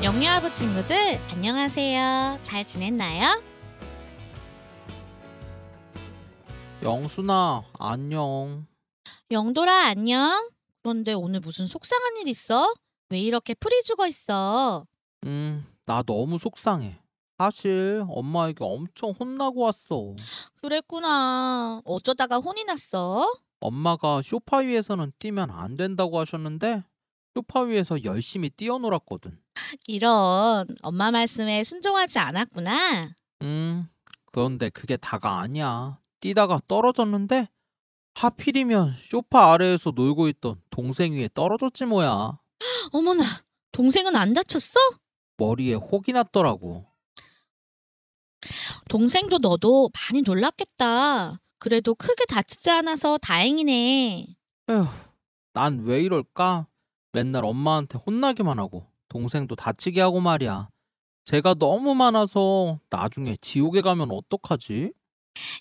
영유아부 친구들 안녕하세요. 잘 지냈나요? 영순아, 안녕. 영돌아 안녕. 그런데 오늘 무슨 속상한 일 있어? 왜 이렇게 풀이 죽어 있어? 나 너무 속상해. 사실 엄마에게 엄청 혼나고 왔어. 그랬구나. 어쩌다가 혼이 났어? 엄마가 소파 위에서는 뛰면 안 된다고 하셨는데 소파 위에서 열심히 뛰어놀았거든. 이런, 엄마 말씀에 순종하지 않았구나. 그런데 그게 다가 아니야. 뛰다가 떨어졌는데 하필이면 소파 아래에서 놀고 있던 동생 위에 떨어졌지 뭐야. 어머나, 동생은 안 다쳤어? 머리에 혹이 났더라고. 동생도 너도 많이 놀랐겠다. 그래도 크게 다치지 않아서 다행이네. 에휴, 난 왜 이럴까? 맨날 엄마한테 혼나기만 하고 동생도 다치게 하고 말이야. 죄가 너무 많아서 나중에 지옥에 가면 어떡하지?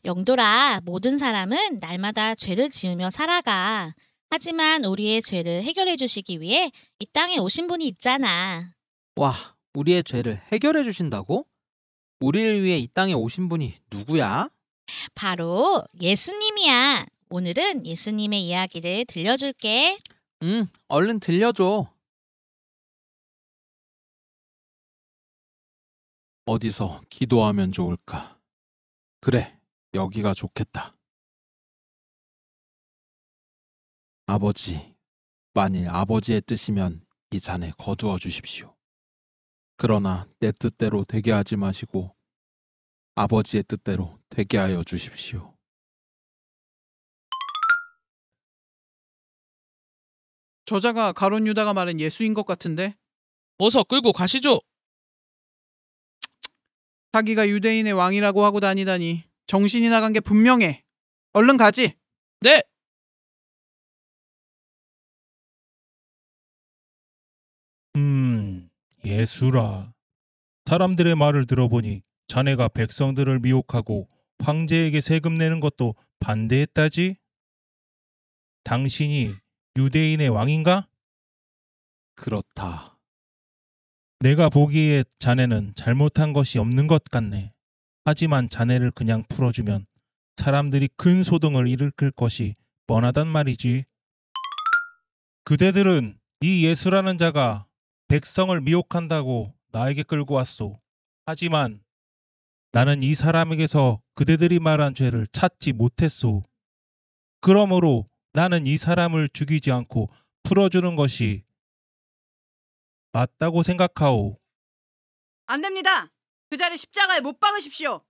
영돌아, 모든 사람은 날마다 죄를 지으며 살아가. 하지만 우리의 죄를 해결해 주시기 위해 이 땅에 오신 분이 있잖아. 와, 우리의 죄를 해결해 주신다고? 우리를 위해 이 땅에 오신 분이 누구야? 바로 예수님이야. 오늘은 예수님의 이야기를 들려줄게. 얼른 들려줘. 어디서 기도하면 좋을까? 그래, 여기가 좋겠다. 아버지, 만일 아버지의 뜻이면 이 잔에 거두어 주십시오. 그러나 내 뜻대로 되게 하지 마시고 아버지의 뜻대로 되게 하여 주십시오. 저자가 가룟 유다가 말한 예수인 것 같은데? 어서 끌고 가시죠. 자기가 유대인의 왕이라고 하고 다니다니 정신이 나간 게 분명해. 얼른 가지. 네. 예수라. 사람들의 말을 들어보니 자네가 백성들을 미혹하고 황제에게 세금 내는 것도 반대했다지? 당신이 유대인의 왕인가? 그렇다. 내가 보기에 자네는 잘못한 것이 없는 것 같네. 하지만 자네를 그냥 풀어주면 사람들이 큰 소동을 일으킬 것이 뻔하단 말이지. 그대들은 이 예수라는 자가 백성을 미혹한다고 나에게 끌고 왔소. 하지만 나는 이 사람에게서 그대들이 말한 죄를 찾지 못했소. 그러므로 나는 이 사람을 죽이지 않고 풀어주는 것이 맞다고 생각하오. 안 됩니다. 그 자를 십자가에 못 박으십시오.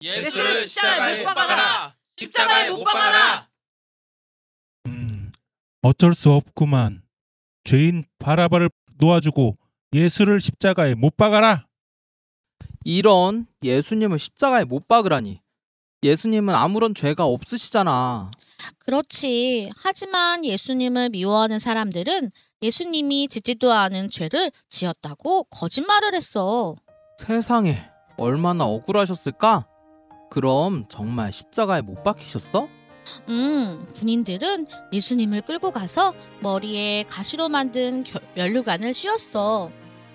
예수를 십자가에 못 박아라. 십자가에 못 박아라. 어쩔 수 없구만. 죄인 바라바를 놓아주고 예수를 십자가에 못 박아라. 이런, 예수님을 십자가에 못 박으라니. 예수님은 아무런 죄가 없으시잖아. 그렇지. 하지만 예수님을 미워하는 사람들은 예수님이 짓지도 않은 죄를 지었다고 거짓말을 했어. 세상에, 얼마나 억울하셨을까? 그럼 정말 십자가에 못 박히셨어? 군인들은 예수님을 끌고 가서 머리에 가시로 만든 면류관을 씌웠어.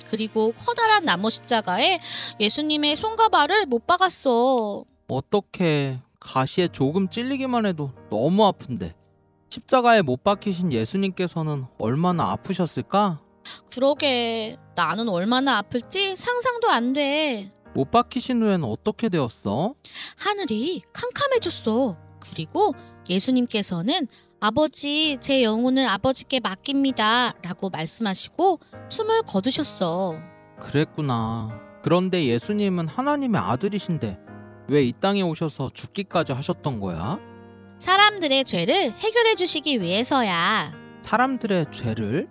그리고 커다란 나무 십자가에 예수님의 손과 발을 못 박았어. 어떡해. 가시에 조금 찔리기만 해도 너무 아픈데. 십자가에 못 박히신 예수님께서는 얼마나 아프셨을까? 그러게, 나는 얼마나 아플지 상상도 안 돼. 못 박히신 후에는 어떻게 되었어? 하늘이 캄캄해졌어. 그리고 예수님께서는 아버지, 제 영혼을 아버지께 맡깁니다 라고 말씀하시고 숨을 거두셨어. 그랬구나. 그런데 예수님은 하나님의 아들이신데 왜 이 땅에 오셔서 죽기까지 하셨던 거야? 사람들의 죄를 해결해 주시기 위해서야. 사람들의 죄를?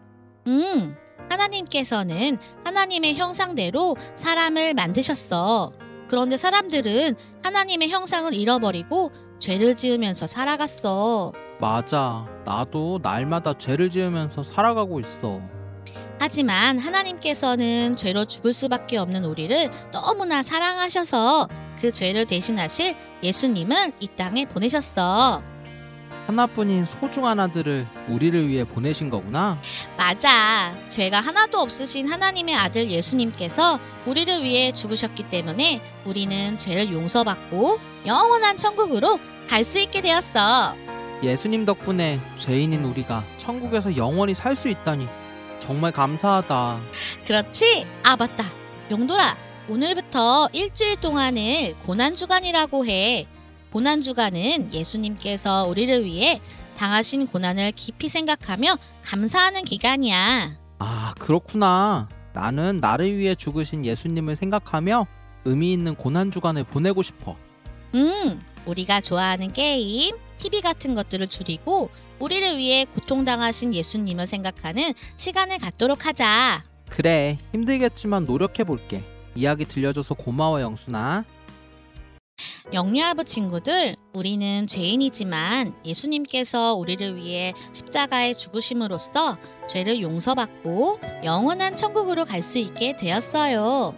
하나님께서는 하나님의 형상대로 사람을 만드셨어. 그런데 사람들은 하나님의 형상을 잃어버리고 죄를 지으면서 살아갔어. 맞아. 나도 날마다 죄를 지으면서 살아가고 있어. 하지만 하나님께서는 죄로 죽을 수밖에 없는 우리를 너무나 사랑하셔서 그 죄를 대신하실 예수님을 이 땅에 보내셨어. 하나뿐인 소중한 아들을 우리를 위해 보내신 거구나. 맞아. 죄가 하나도 없으신 하나님의 아들 예수님께서 우리를 위해 죽으셨기 때문에 우리는 죄를 용서받고 영원한 천국으로 갈 수 있게 되었어. 예수님 덕분에 죄인인 우리가 천국에서 영원히 살 수 있다니 정말 감사하다. 그렇지? 아, 맞다. 용돌아, 오늘부터 일주일 동안을 고난주간이라고 해. 고난주간은 예수님께서 우리를 위해 당하신 고난을 깊이 생각하며 감사하는 기간이야. 아, 그렇구나. 나는 나를 위해 죽으신 예수님을 생각하며 의미 있는 고난주간을 보내고 싶어. 우리가 좋아하는 게임, TV 같은 것들을 줄이고 우리를 위해 고통당하신 예수님을 생각하는 시간을 갖도록 하자. 그래, 힘들겠지만 노력해볼게. 이야기 들려줘서 고마워, 영순아. 영유아부 친구들, 우리는 죄인이지만 예수님께서 우리를 위해 십자가에 죽으심으로써 죄를 용서받고 영원한 천국으로 갈 수 있게 되었어요.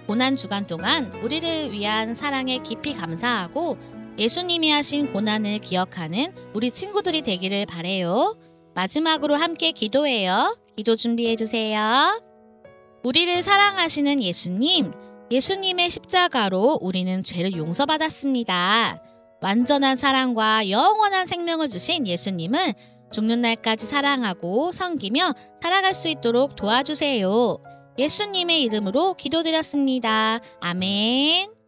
고난주간 동안 우리를 위한 사랑에 깊이 감사하고 예수님이 하신 고난을 기억하는 우리 친구들이 되기를 바래요. 마지막으로 함께 기도해요. 기도 준비해주세요. 우리를 사랑하시는 예수님, 예수님의 십자가로 우리는 죄를 용서받았습니다. 완전한 사랑과 영원한 생명을 주신 예수님을 죽는 날까지 사랑하고 섬기며 살아갈 수 있도록 도와주세요. 예수님의 이름으로 기도드렸습니다. 아멘.